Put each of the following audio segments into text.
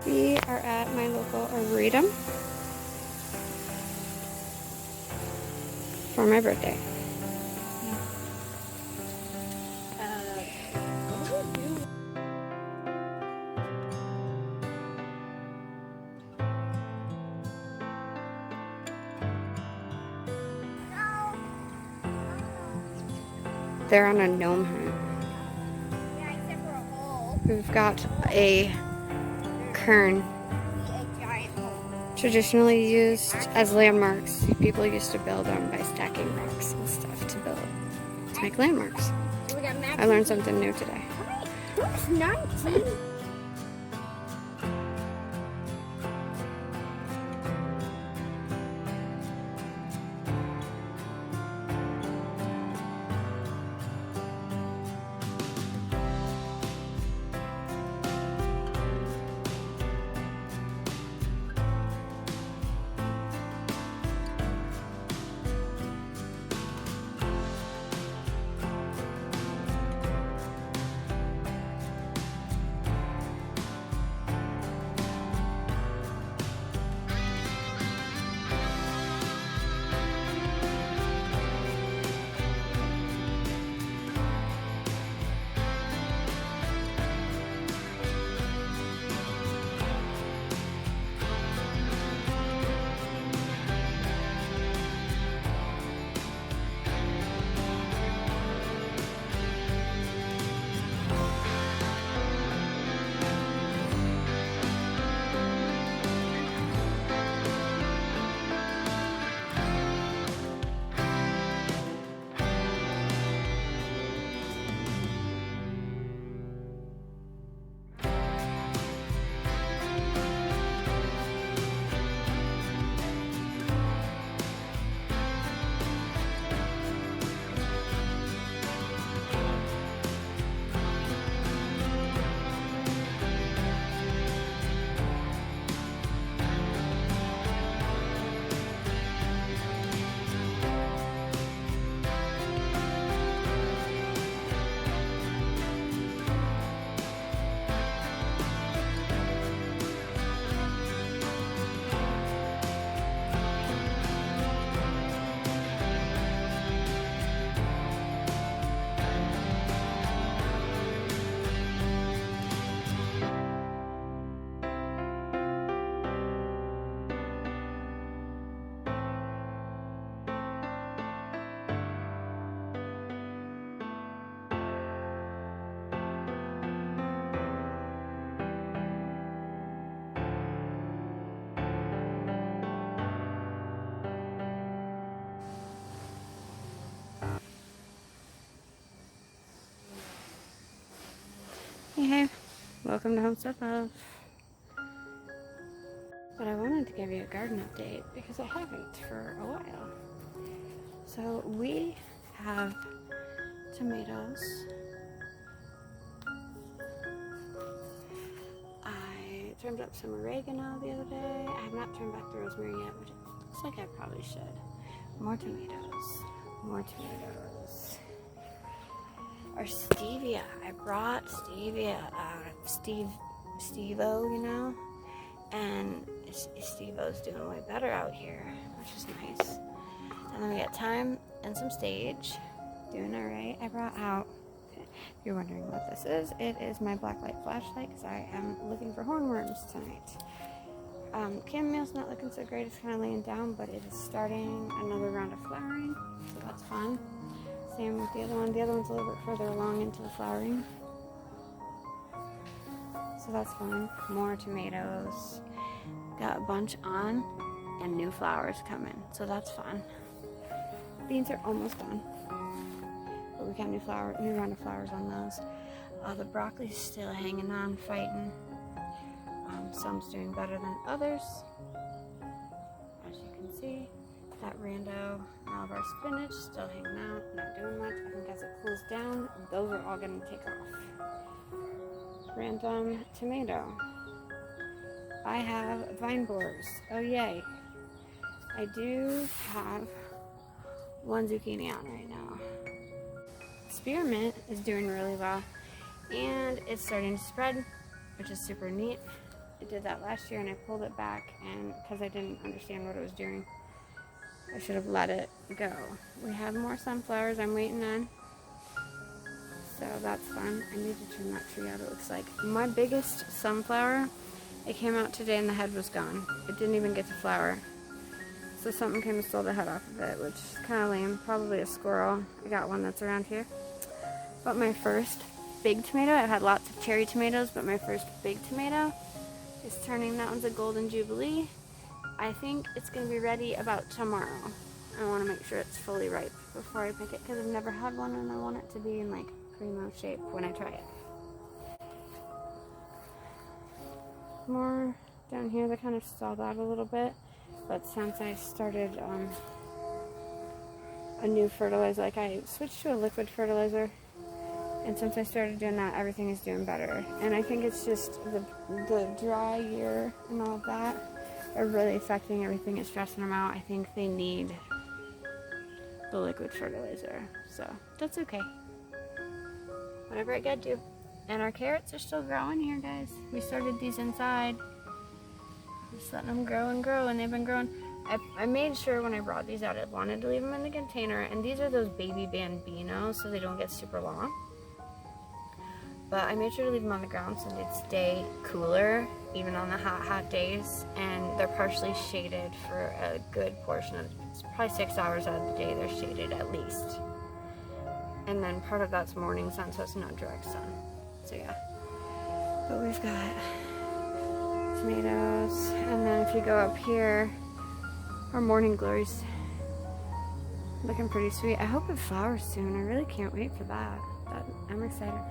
We are at my local arboretum for my birthday. They're on a gnome hunt. We've got a cairn, traditionally used as landmarks. People used to build them by stacking rocks and stuff to make landmarks. I learned something new today. Who's 19? Hey, welcome to Homestead Love. But I wanted to give you a garden update because I haven't for a while. So we have tomatoes. I trimmed up some oregano the other day. I have not trimmed back the rosemary yet, which it looks like I probably should. More tomatoes. More tomatoes. Or stevia. I brought stevia out of Steve-O, you know? And Steve-O's doing way better out here, which is nice. And then we got thyme and some sage. Doing alright. I brought out, if you're wondering what this is, it is my blacklight flashlight because I am looking for hornworms tonight. Chamomile's not looking so great. It's kind of laying down, but it is starting another round of flowering, so that's fun. Same with the other one. The other one's a little bit further along into the flowering. So that's fun. More tomatoes. Got a bunch on and new flowers coming. So that's fun. Beans are almost done. But we got new round of flowers on those. The broccoli's still hanging on, fighting. Some's doing better than others. As you can see. That rando, all of our spinach still hanging out, not doing much. I think as it cools down, those are all going to take off. Random tomato. I have vine borers. Oh yay. I do have one zucchini on right now. Spearmint is doing really well, and it's starting to spread, which is super neat. it did that last year, and I pulled it back, and because I didn't understand what it was doing, I should have let it go. We have more sunflowers I'm waiting on, so that's fun. I need to trim that tree out, it looks like. My biggest sunflower, it came out today and the head was gone. It didn't even get to flower. So something came and stole the head off of it, which is kind of lame. Probably a squirrel. I got one that's around here. But my first big tomato, I've had lots of cherry tomatoes, but my first big tomato is turning. That one's a Golden Jubilee. I think it's going to be ready about tomorrow. I want to make sure it's fully ripe before I pick it, because I've never had one and I want it to be in like primo shape when I try it. More down here, they kind of stalled out a little bit, but since I started a new fertilizer, like I switched to a liquid fertilizer, and since I started doing that, everything is doing better. And I think it's just the dry year and all of that are really affecting everything. It's stressing them out. I think they need the liquid fertilizer, so that's okay. Whatever I gotta do. And our carrots are still growing here, guys. We started these inside. Just letting them grow and grow, and they've been growing. I made sure when I brought these out, I wanted to leave them in the container, and these are those baby bambinos, so they don't get super long. But I made sure to leave them on the ground so they'd stay cooler, even on the hot days. And they're partially shaded for a good portion of, probably 6 hours out of the day, they're shaded at least. And then part of that's morning sun, so it's not direct sun. So yeah. But we've got tomatoes, and then if you go up here, our morning glories looking pretty sweet. I hope it flowers soon. I really can't wait for that. I'm excited for that.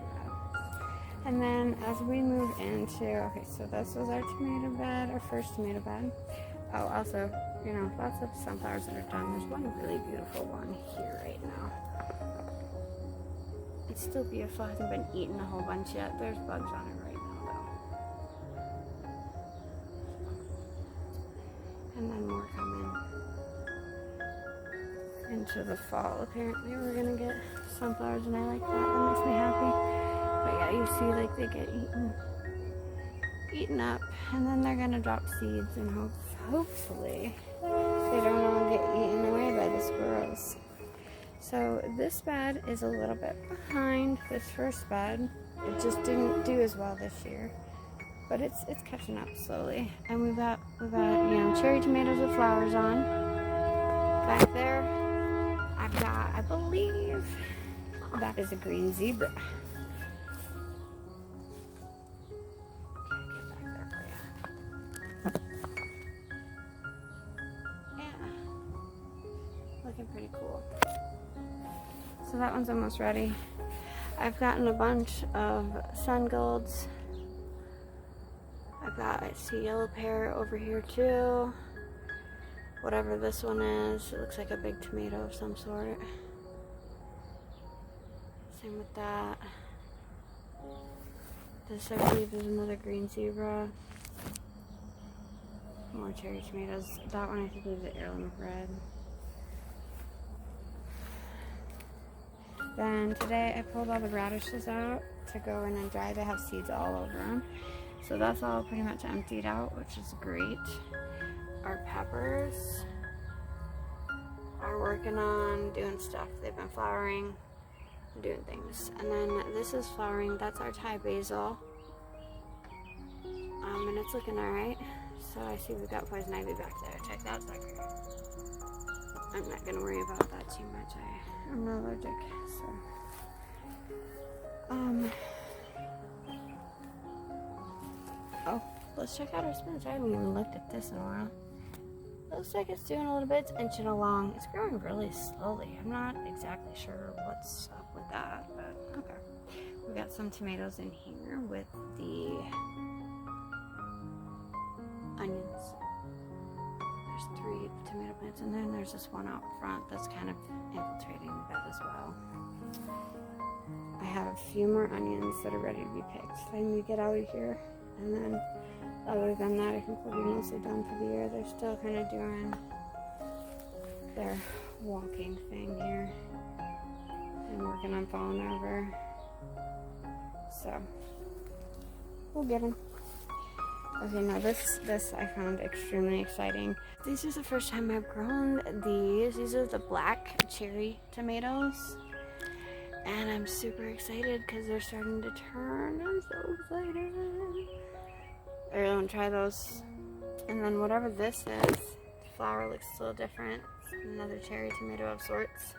And then as we move into, okay, so this was our tomato bed, our first tomato bed. Oh, also, you know, lots of sunflowers that are done. There's one really beautiful one here right now. It's still beautiful. It hasn't been eaten a whole bunch yet. There's bugs on it right now, though. And then more coming into the fall. Apparently, we're gonna get sunflowers, and I like that. That makes me happy. But yeah, you see, like, they get eaten up, and then they're gonna drop seeds, and hopefully they don't all get eaten away by the squirrels. So this bed is a little bit behind this first bed. It just didn't do as well this year, but it's catching up slowly. And we've got you know, cherry tomatoes with flowers on. Back there, I've got, I believe that is a green zebra. Looking pretty cool. So that one's almost ready. I've gotten a bunch of sun golds. I see yellow pear over here too. Whatever this one is, it looks like a big tomato of some sort. Same with that. This, I believe, is another green zebra. More cherry tomatoes. That one, I think, is the heirloom red. Then today I pulled all the radishes out to go in and dry. They have seeds all over them. So that's all pretty much emptied out, which is great. Our peppers are working on doing stuff. They've been flowering, doing things. And then this is flowering. That's our Thai basil. And it's looking alright. So I see we've got poison ivy back there. Check that sucker. I'm not gonna worry about that too much. I'm not allergic, so. Oh, let's check out our spinach. I haven't even looked at this in a while. Looks like it's doing a little bit. It's inching along. It's growing really slowly. I'm not exactly sure what's up with that, but okay. We got some tomatoes in here with the onions. There's 3 tomato plants, and then there's this one out front that's kind of infiltrating the bed as well. I have a few more onions that are ready to be picked. Then we get out of here, and then other than that, I think we'll be mostly done for the year. They're still kind of doing their walking thing here and working on falling over. So we'll get them. Okay, now this I found extremely exciting. This is the first time I've grown these. These are the black cherry tomatoes. And I'm super excited because they're starting to turn. I'm so excited. I really want to try those. And then whatever this is, the flower looks a little different. It's another cherry tomato of sorts.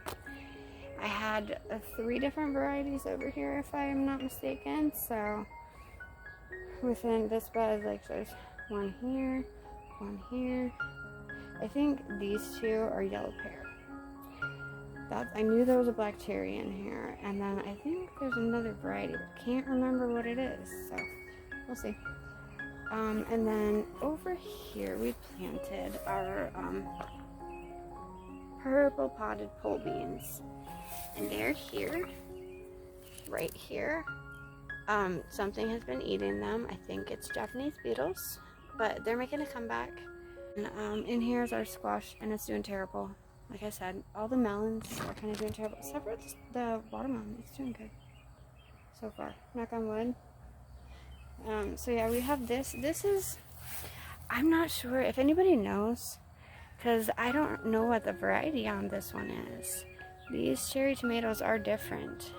I had 3 different varieties over here, if I am not mistaken. So within this bed, like there's one here, one here. I think these 2 are yellow pear. I knew there was a black cherry in here, and then I think there's another variety, but can't remember what it is, so we'll see. And then over here we planted our purple potted pole beans, and they're here, right here. Something has been eating them. I think it's Japanese beetles, but they're making a comeback. And in here is our squash, and it's doing terrible. Like I said, all the melons are kind of doing terrible, except for the watermelon. It's doing good so far. Knock on wood. So yeah, we have this. This is, I'm not sure if anybody knows, because I don't know what the variety on this one is. These cherry tomatoes are different.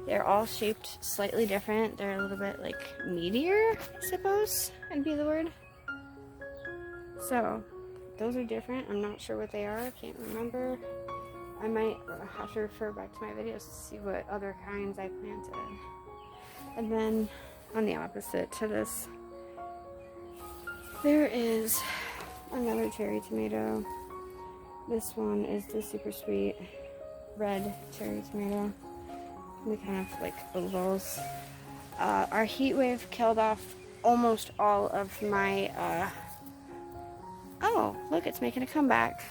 They're all shaped slightly different. They're a little bit like meatier, I suppose would be the word. So those are different. I'm not sure what they are. I can't remember. I might have to refer back to my videos to see what other kinds I planted. And then on the opposite to this, there is another cherry tomato. This one is the super sweet red cherry tomato. They kind of like ovals. Our heat wave killed off almost all of my oh, look, it's making a comeback.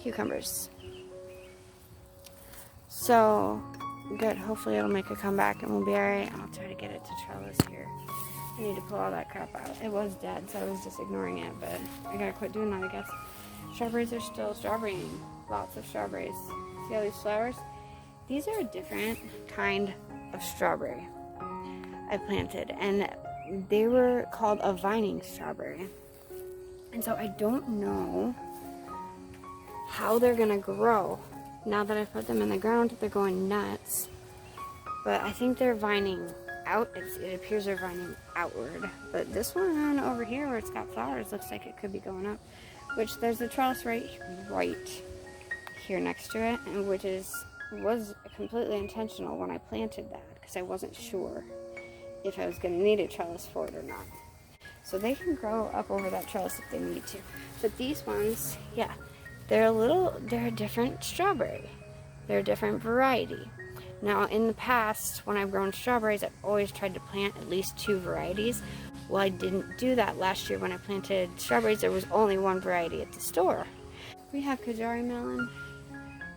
Cucumbers. So, good. Hopefully it'll make a comeback and we'll be alright. I'll try to get it to trellis here. I need to pull all that crap out. It was dead, so I was just ignoring it, but I gotta quit doing that, I guess. Strawberries are still strawberrying. Lots of strawberries. See all these flowers? These are a different kind of strawberry I planted, and they were called a vining strawberry. And so I don't know how they're gonna grow. Now that I put them in the ground, they're going nuts. But I think they're vining out. It appears they're vining outward. But this one over here where it's got flowers looks like it could be going up. Which there's a trellis right here next to it, and which was completely intentional when I planted that, because I wasn't sure if I was gonna need a trellis for it or not. So they can grow up over that trellis if they need to. But these ones, yeah, they're a different strawberry. They're a different variety. Now, in the past, when I've grown strawberries, I've always tried to plant at least 2 varieties. Well, I didn't do that last year when I planted strawberries. There was only 1 variety at the store. We have Kajari melon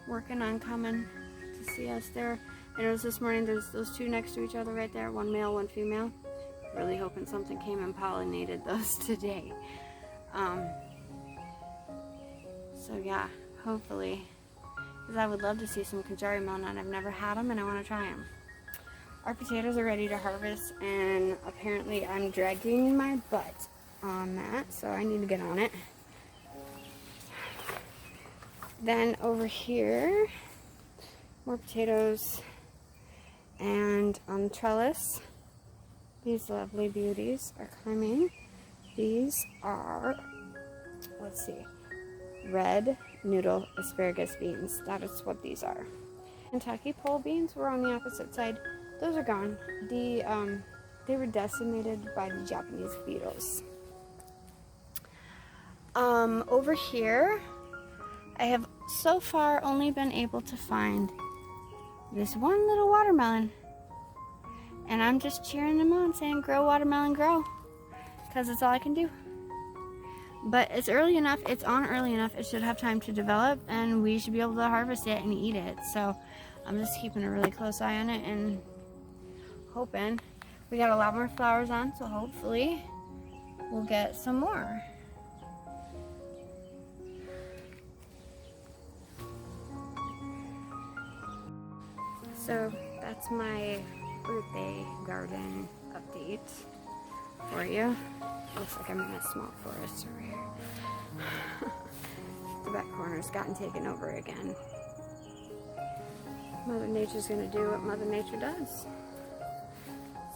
working on coming to see us there. I noticed this morning there's those 2 next to each other right there, 1 male, 1 female. Really hoping something came and pollinated those today. So yeah, hopefully, because I would love to see some Kajari melon. I've never had them and I want to try them. Our potatoes are ready to harvest, and apparently I'm dragging my butt on that, so I need to get on it. Then over here, more potatoes, and on the trellis, these lovely beauties are coming. These are, let's see, red noodle asparagus beans. That is what these are. Kentucky pole beans were on the opposite side. Those are gone. They were decimated by the Japanese beetles. Over here, I have so far only been able to find this one little watermelon. And I'm just cheering them on, saying, grow watermelon, grow. Because it's all I can do. But it's early enough, it's on early enough, it should have time to develop, and we should be able to harvest it and eat it. So I'm just keeping a really close eye on it and hoping. We got a lot more flowers on, so hopefully we'll get some more. So that's my birthday garden update for you. Looks like I'm in a small forest over here. The back corner's gotten taken over again. Mother Nature's gonna do what Mother Nature does.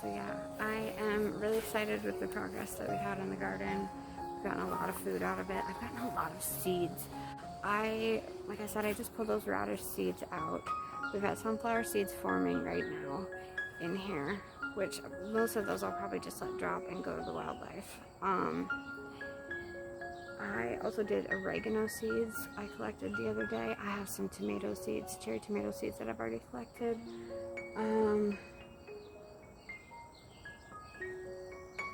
So yeah, I am really excited with the progress that we've had in the garden. We've gotten a lot of food out of it. I've gotten a lot of seeds. Like I said, I just pulled those radish seeds out. We've got sunflower seeds forming right now in here, which most of those I'll probably just let drop and go to the wildlife. I also did oregano seeds I collected the other day. I have some tomato seeds, cherry tomato seeds that I've already collected.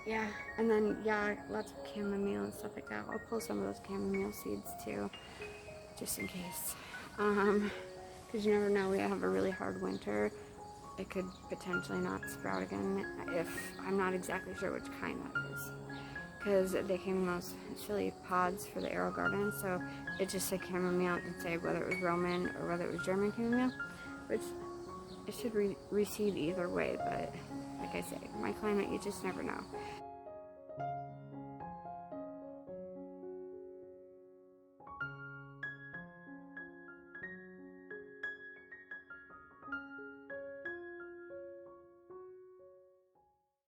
Yeah, and then, yeah, lots of chamomile and stuff like that. I'll pull some of those chamomile seeds too, just in case. Because you never know, we have a really hard winter. It could potentially not sprout again if I'm not exactly sure which kind that is. Because they came in those silly pods for the Arrow Garden, so it just said chamomile. It didn't say whether it was Roman or whether it was German chamomile, which it should receive either way, but like I say, my climate, you just never know.